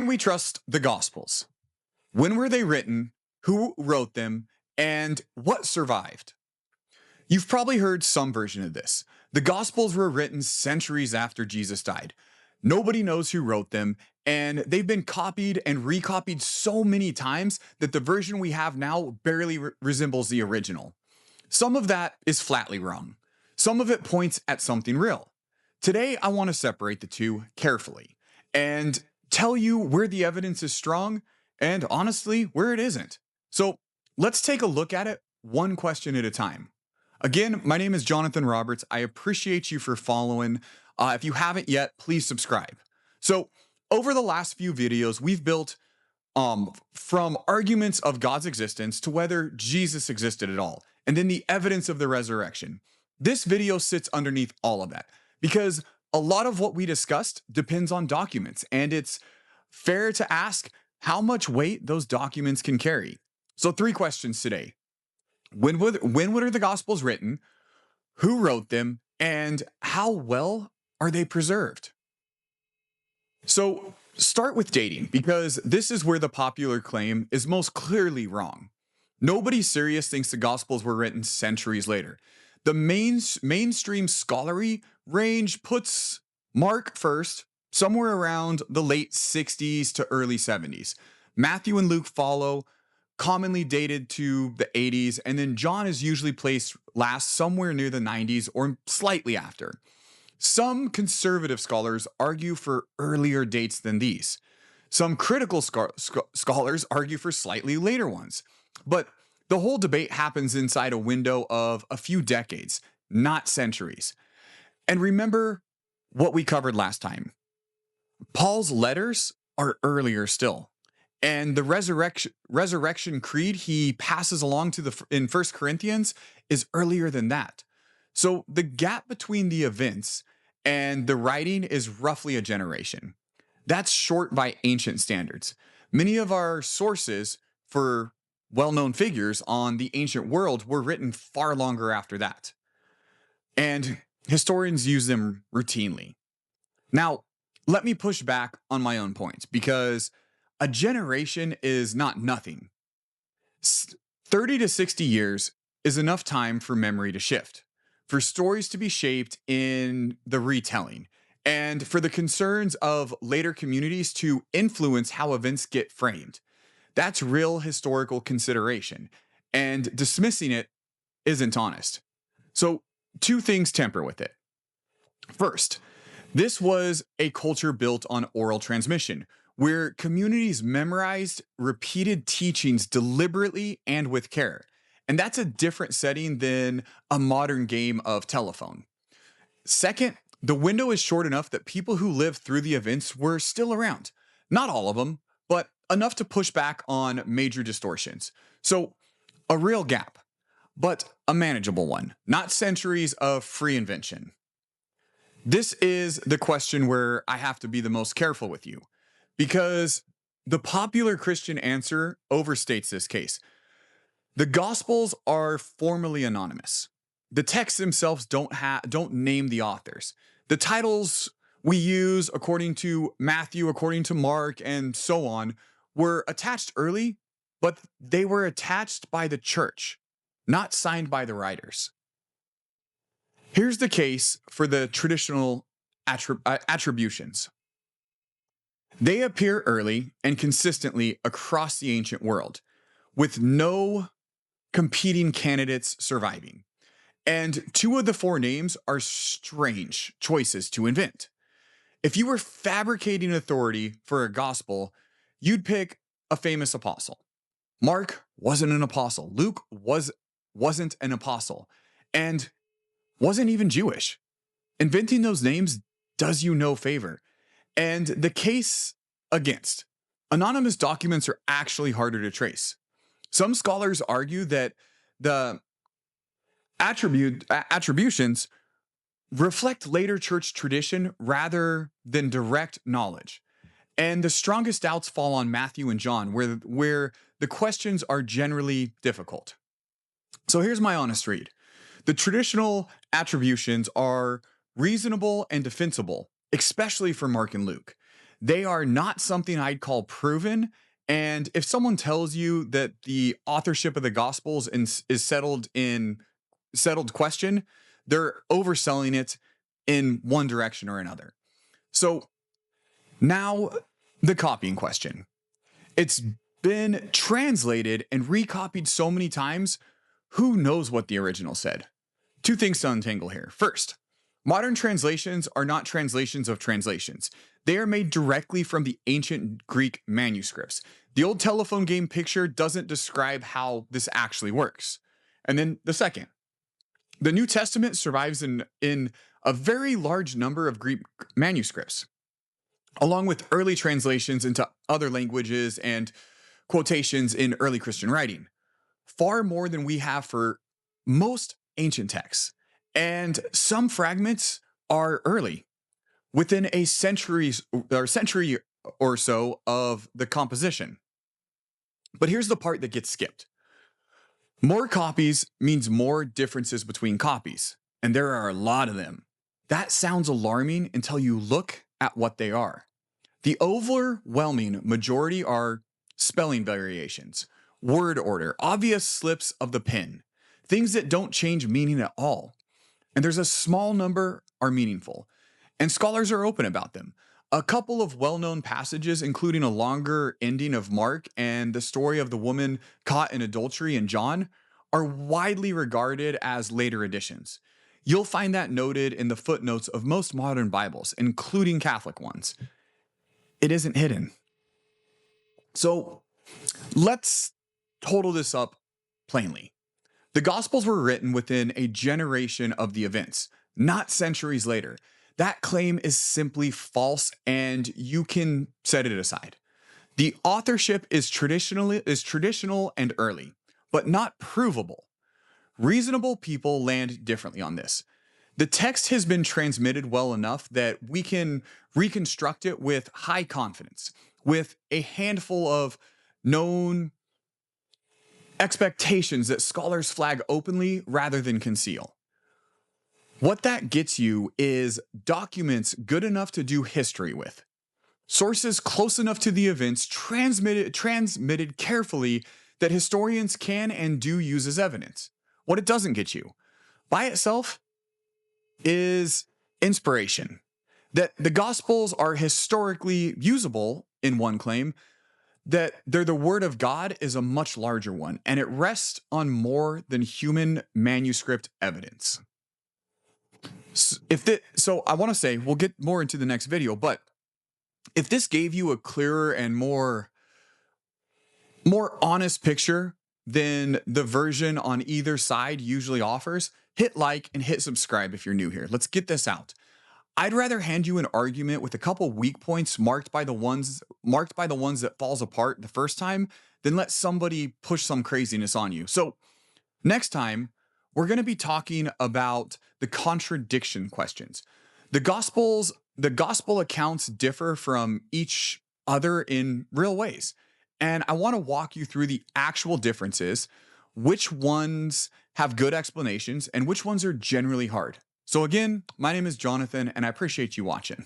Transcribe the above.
can we trust the Gospels? When were they written? Who wrote them? And what survived? You've probably heard some version of this. The Gospels were written centuries after Jesus died. Nobody knows who wrote them, and they've been copied and recopied so many times that the version we have now barely resembles the original. Some of that is flatly wrong. Some of it points at something real. Today, I want to separate the two carefully and tell you where the evidence is strong and honestly, where it isn't. So let's take a look at it one question at a time. Again, my name is Jonathan Roberts. I appreciate you for following. If you haven't yet, please subscribe. So over the last few videos, we've built from arguments of God's existence to whether Jesus existed at all, and then the evidence of the resurrection. This video sits underneath all of that because a lot of what we discussed depends on documents, and it's fair to ask how much weight those documents can carry. So 3 questions today. When were the Gospels written? Who wrote them? And how well are they preserved? So start with dating, because this is where the popular claim is most clearly wrong. Nobody serious thinks the Gospels were written centuries later. The mainstream scholarly range puts Mark first, somewhere around the late 60s to early 70s. Matthew and Luke follow, commonly dated to the 80s, and then John is usually placed last, somewhere near the 90s or slightly after. Some conservative scholars argue for earlier dates than these. Some critical scholars argue for slightly later ones. But the whole debate happens inside a window of a few decades, not centuries. And remember what we covered last time. Paul's letters are earlier still. And the resurrection creed he passes along to in 1 Corinthians is earlier than that. So the gap between the events and the writing is roughly a generation. That's short by ancient standards. Many of our sources for well-known figures on the ancient world were written far longer after that. And historians use them routinely. Now, let me push back on my own points, because a generation is not nothing. 30 to 60 years is enough time for memory to shift, for stories to be shaped in the retelling, and for the concerns of later communities to influence how events get framed. That's real historical consideration, and dismissing it isn't honest. So, 2 things temper with it. First, this was a culture built on oral transmission, where communities memorized repeated teachings deliberately and with care. And that's a different setting than a modern game of telephone. Second, the window is short enough that people who lived through the events were still around. Not all of them, but enough to push back on major distortions. So, a real gap, but a manageable one, not centuries of free invention. This is the question where I have to be the most careful with you, because the popular Christian answer overstates this case. The Gospels are formally anonymous. The texts themselves don't name the authors. The titles we use, according to Matthew, according to Mark, and so on, were attached early, but they were attached by the church, not signed by the writers. Here's the case for the traditional attributions. They appear early and consistently across the ancient world, with no competing candidates surviving. And 2 of the 4 names are strange choices to invent. If you were fabricating authority for a gospel, you'd pick a famous apostle. Mark wasn't an apostle. Luke wasn't an apostle, and wasn't even Jewish. Inventing those names does you no favor. And the case against anonymous documents are actually harder to trace. Some scholars argue that the attributions reflect later church tradition rather than direct knowledge. And the strongest doubts fall on Matthew and John, where the questions are generally difficult. So here's my honest read. The traditional attributions are reasonable and defensible, especially for Mark and Luke. They are not something I'd call proven. And if someone tells you that the authorship of the Gospels is settled question, they're overselling it in one direction or another. So now the copying question. It's been translated and recopied so many times, who knows what the original said? Two things to untangle here. First, modern translations are not translations of translations. They are made directly from the ancient Greek manuscripts. The old telephone game picture doesn't describe how this actually works. And then the second, the New Testament survives in a very large number of Greek manuscripts, along with early translations into other languages and quotations in early Christian writing, far more than we have for most ancient texts. And some fragments are early, within a century or so of the composition. But here's the part that gets skipped. More copies means more differences between copies, and there are a lot of them. That sounds alarming until you look at what they are. The overwhelming majority are spelling variations, word order, obvious slips of the pen, things that don't change meaning at all. And there's a small number are meaningful, and scholars are open about them. A couple of well-known passages, including a longer ending of Mark and the story of the woman caught in adultery in John, are widely regarded as later additions. You'll find that noted in the footnotes of most modern Bibles, including Catholic ones. It isn't hidden. So let's total this up plainly. The Gospels were written within a generation of the events, not centuries later. That claim is simply false, and you can set it aside. The authorship is traditional and early, but not provable. Reasonable people land differently on this. The text has been transmitted well enough that we can reconstruct it with high confidence, with a handful of known expectations that scholars flag openly rather than conceal. What that gets you is documents good enough to do history with, sources close enough to the events transmitted carefully that historians can and do use as evidence. What it doesn't get you, by itself, is inspiration. That the Gospels are historically usable in one claim, that they're the word of God is a much larger one, and it rests on more than human manuscript evidence. So I want to say, we'll get more into the next video, but if this gave you a clearer and more honest picture than the version on either side usually offers, hit like and hit subscribe if you're new here. Let's get this out. I'd rather hand you an argument with a couple weak points marked by the ones that falls apart the first time than let somebody push some craziness on you. So next time, we're going to be talking about the contradiction questions. The gospel accounts differ from each other in real ways. And I want to walk you through the actual differences, which ones have good explanations and which ones are generally hard. So again, my name is Jonathan, and I appreciate you watching.